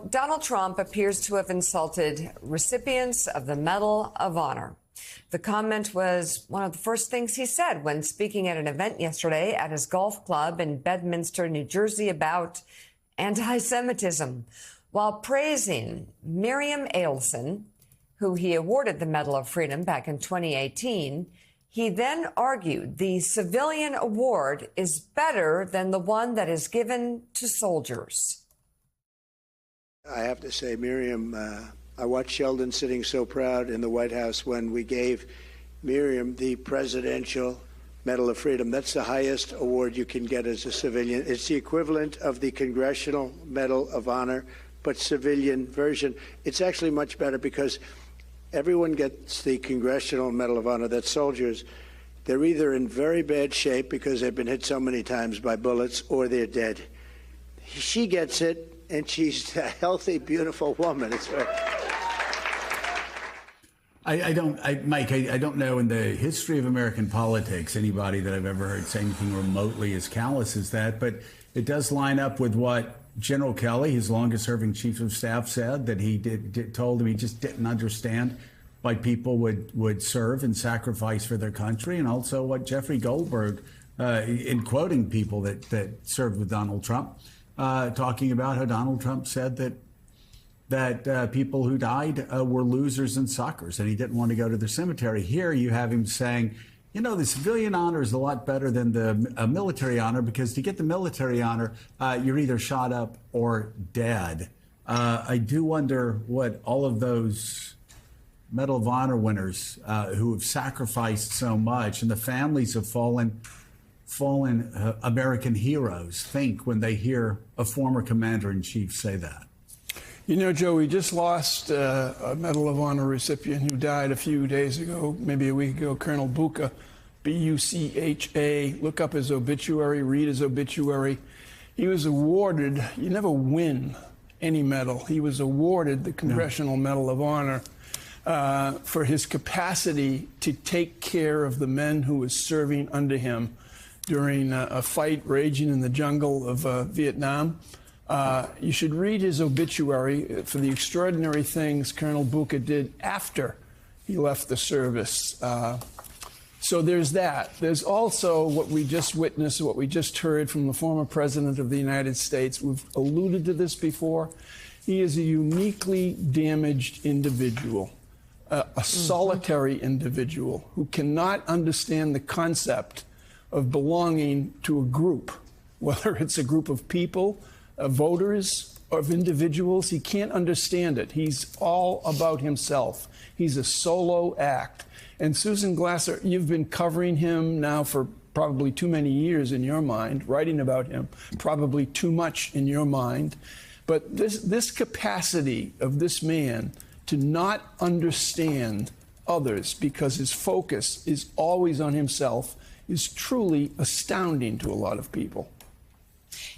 Donald Trump appears to have insulted recipients of the Medal of Honor. The comment was one of the first things he said when speaking at an event yesterday at his golf club in Bedminster, New Jersey, about anti-Semitism, while praising Miriam Adelson, who he awarded the Medal of Freedom back in 2018. He then argued the civilian award is better than the one that is given to soldiers. I have to say, Miriam, I watched Sheldon sitting so proud in the White House when we gave Miriam the Presidential Medal of Freedom. That's the highest award you can get as a civilian. It's the equivalent of the Congressional Medal of Honor, but civilian version. It's actually much better because everyone gets the Congressional Medal of Honor. That's soldiers. They're either in very bad shape because they've been hit so many times by bullets, or they're dead. She gets it. And she's a healthy, beautiful woman. It's very... Mike, I don't know in the history of American politics anybody that I've ever heard say anything remotely as callous as that. But it does line up with what General Kelly, his longest-serving chief of staff, said, that he told him he just didn't understand why people would serve and sacrifice for their country, and also what Jeffrey Goldberg, in quoting people that served with Donald Trump, talking about how Donald Trump said that people who died were losers and suckers, and he didn't want to go to the cemetery. Here you have him saying, you know, the civilian honor is a lot better than the military honor, because to get the military honor, you're either shot up or dead. I do wonder what all of those Medal of Honor winners who have sacrificed so much, and the families of fallen American heroes, think when they hear a former commander-in-chief say that. You know, Joe, we just lost a Medal of Honor recipient who died a few days ago, maybe a week ago, Colonel Bucha, B-U-C-H-A. Look up his obituary, read his obituary. He was awarded, you never win any medal. He was awarded the Congressional Medal of Honor for his capacity to take care of the men who were serving under him during a fight raging in the jungle of Vietnam. You should read his obituary for the extraordinary things Colonel Bucha did after he left the service. So there's that. There's also what we just witnessed, what we just heard from the former President of the United States. We've alluded to this before. He is a uniquely damaged individual, a solitary individual who cannot understand the concept of belonging to a group, whether it's a group of people, voters, or of individuals. He can't understand it. He's all about himself. He's a solo act. And Susan Glasser, you've been covering him now for probably too many years in your mind, writing about him, probably too much in your mind. But this capacity of this man to not understand others because his focus is always on himself is truly astounding to a lot of people.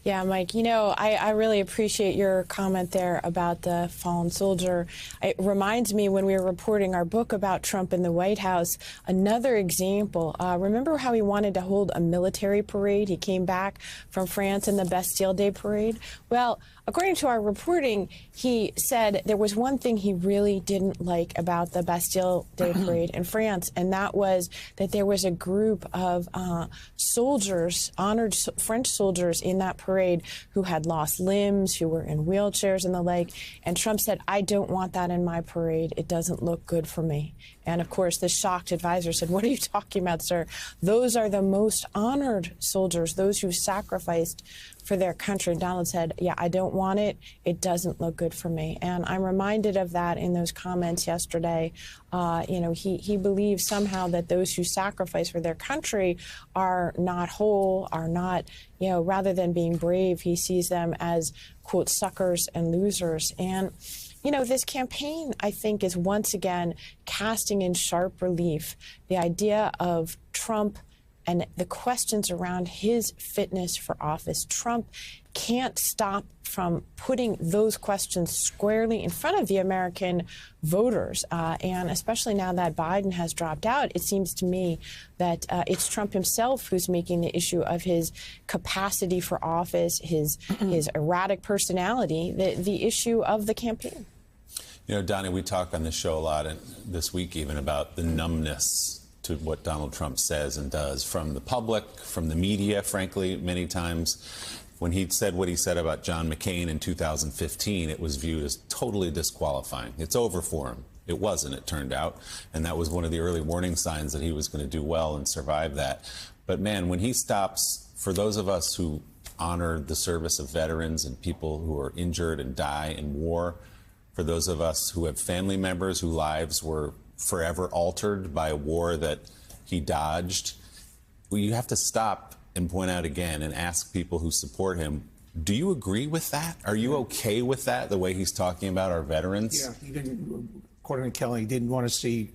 Yeah, Mike, you know, I really appreciate your comment there about the fallen soldier. It reminds me when we were reporting our book about Trump in the White House, another example. Remember how he wanted to hold a military parade? He came back from France in the Bastille Day parade. Well, according to our reporting, he said there was one thing he really didn't like about the Bastille Day parade in France, and that was that there was a group of soldiers, honored French soldiers in that parade who had lost limbs, who were in wheelchairs and the like. And Trump said, I don't want that in my parade. It doesn't look good for me. And of course, the shocked advisor said, what are you talking about, sir? Those are the most honored soldiers, those who sacrificed for their country. And Donald said, yeah, I don't want it. It doesn't look good for me. And I'm reminded of that in those comments yesterday. You know, he believes somehow that those who sacrifice for their country are not whole, are not, you know, rather than being brave, he sees them as, quote, suckers and losers. And you know, this campaign, I think, is once again casting in sharp relief the idea of Trump and the questions around his fitness for office. Trump can't stop from putting those questions squarely in front of the American voters. And especially now that Biden has dropped out, it seems to me that it's Trump himself who's making the issue of his capacity for office, his erratic personality, the issue of the campaign. You know, Donnie, we talk on this show a lot, and this week even, about the numbness to what Donald Trump says and does from the public, from the media, frankly, many times. When he said what he said about John McCain in 2015, it was viewed as totally disqualifying. It's over for him. It wasn't, it turned out. And that was one of the early warning signs that he was going to do well and survive that. But man, when he stops, for those of us who honor the service of veterans and people who are injured and die in war, for those of us who have family members whose lives were forever altered by a war that he dodged, well, you have to stop and point out again and ask people who support him, do you agree with that? Are you okay with that, the way he's talking about our veterans? Yeah, he didn't, according to Kelly, he didn't want to see,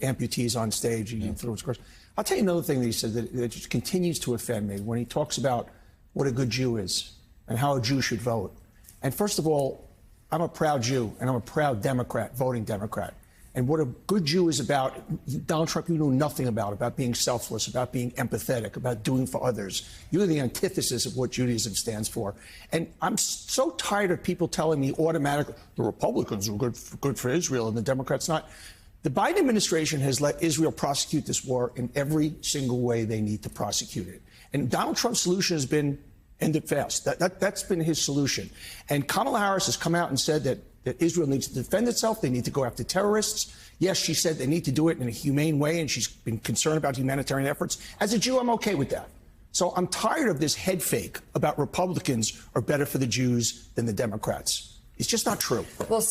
amputees on stage. He didn't throw his course. I'll tell you another thing that he said that just continues to offend me when he talks about what a good Jew is and how a Jew should vote. And first of all, I'm a proud Jew and I'm a proud Democrat, voting Democrat. And what a good Jew is about, Donald Trump, you know nothing about being selfless, about being empathetic, about doing for others. You're the antithesis of what Judaism stands for. And I'm so tired of people telling me automatically, the Republicans are good for Israel and the Democrats not. The Biden administration has let Israel prosecute this war in every single way they need to prosecute it. And Donald Trump's solution has been end it fast. That's been his solution. And Kamala Harris has come out and said that Israel needs to defend itself. They need to go after terrorists. Yes, she said they need to do it in a humane way, and she's been concerned about humanitarian efforts. As a Jew, I'm okay with that. So I'm tired of this head fake about Republicans are better for the Jews than the Democrats. It's just not true. Well,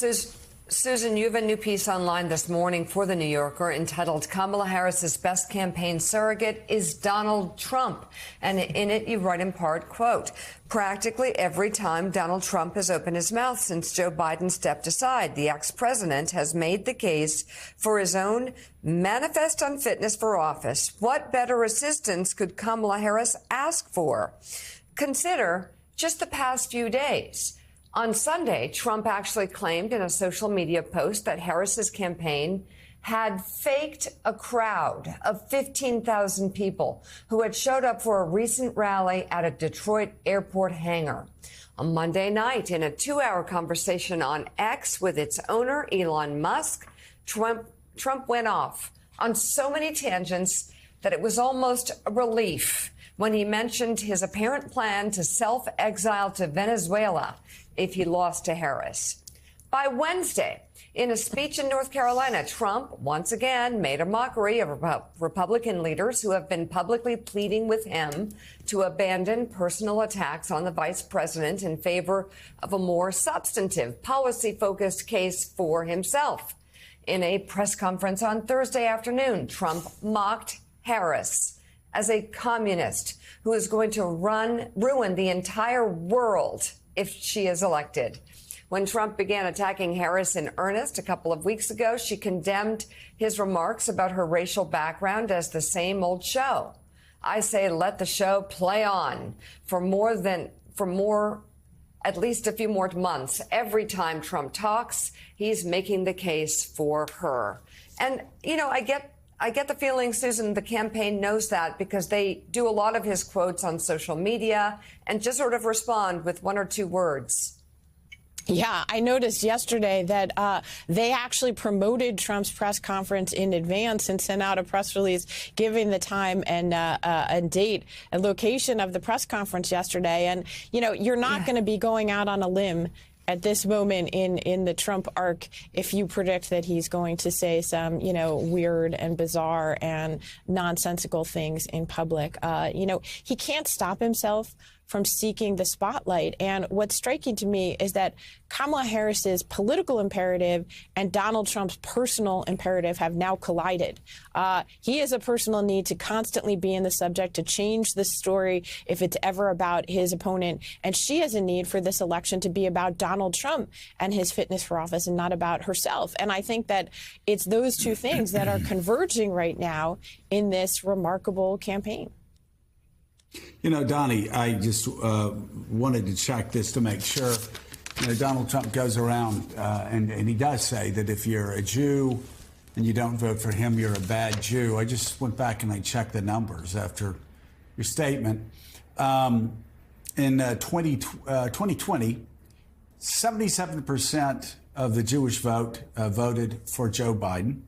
Susan, you have a new piece online this morning for The New Yorker entitled Kamala Harris's Best Campaign Surrogate is Donald Trump. And in it, you write in part, quote, practically every time Donald Trump has opened his mouth since Joe Biden stepped aside, the ex-president has made the case for his own manifest unfitness for office. What better assistance could Kamala Harris ask for? Consider just the past few days. On Sunday, Trump actually claimed in a social media post that Harris's campaign had faked a crowd of 15,000 people who had showed up for a recent rally at a Detroit airport hangar. On Monday night, in a 2-hour conversation on X with its owner, Elon Musk, Trump went off on so many tangents that it was almost a relief when he mentioned his apparent plan to self-exile to Venezuela if he lost to Harris. By Wednesday, in a speech in North Carolina, Trump once again made a mockery of Republican leaders who have been publicly pleading with him to abandon personal attacks on the vice president in favor of a more substantive, policy-focused case for himself. In a press conference on Thursday afternoon, Trump mocked Harris as a communist who is going to ruin the entire world if she is elected. When Trump began attacking Harris in earnest a couple of weeks ago, she condemned his remarks about her racial background as the same old show. I say let the show play on for at least a few more months. Every time Trump talks, he's making the case for her. And, I get the feeling, Susan, the campaign knows that because they do a lot of his quotes on social media and just sort of respond with one or two words. Yeah, I noticed yesterday that they actually promoted Trump's press conference in advance and sent out a press release giving the time and date and location of the press conference yesterday. And, you're not going to be going out on a limb at this moment in the Trump arc if you predict that he's going to say some, weird and bizarre and nonsensical things in public. He can't stop himself from seeking the spotlight. And what's striking to me is that Kamala Harris's political imperative and Donald Trump's personal imperative have now collided. He has a personal need to constantly be in the subject, to change the story if it's ever about his opponent. And she has a need for this election to be about Donald Trump and his fitness for office and not about herself. And I think that it's those two things that are converging right now in this remarkable campaign. You know, Donnie, I just wanted to check this to make sure. You know, Donald Trump goes around and he does say that if you're a Jew and you don't vote for him, you're a bad Jew. I just went back and I checked the numbers after your statement. In 2020, 77% of the Jewish vote voted for Joe Biden.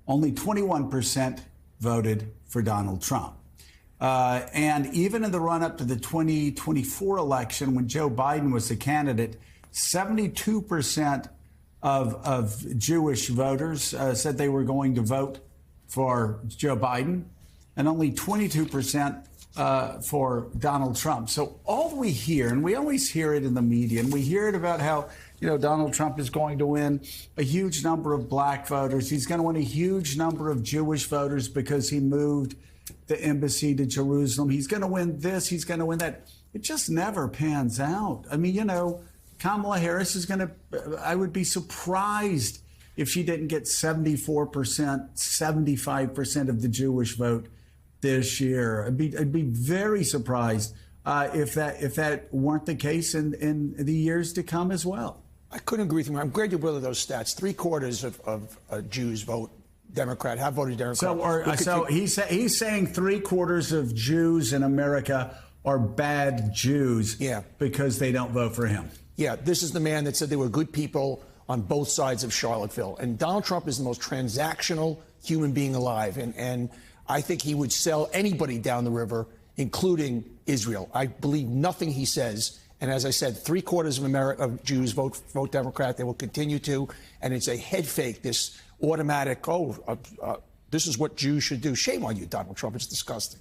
Only 21% voted for Donald Trump. And even in the run-up to the 2024 election, when Joe Biden was the candidate, 72% of Jewish voters said they were going to vote for Joe Biden, and only 22% for Donald Trump. So all we hear, and we always hear it in the media, and we hear it about how, you know, Donald Trump is going to win a huge number of black voters. He's going to win a huge number of Jewish voters because he moved the embassy to Jerusalem. He's going to win this. He's going to win that. It just never pans out. I mean, you know, Kamala Harris is going to, I would be surprised if she didn't get 74%, 75% of the Jewish vote this year. I'd be very surprised if that weren't the case in the years to come as well. I couldn't agree with you. I'm glad you brought those stats. 3/4 of Jews vote Democrat, have voted Democrat. So he's saying 3/4 of Jews in America are bad Jews because they don't vote for him. Yeah, this is the man that said they were good people on both sides of Charlottesville. And Donald Trump is the most transactional human being alive. And I think he would sell anybody down the river, including Israel. I believe nothing he says. And as I said, 3/4 of Jews vote Democrat. They will continue to. And it's a head fake, this automatic, this is what Jews should do. Shame on you, Donald Trump. It's disgusting.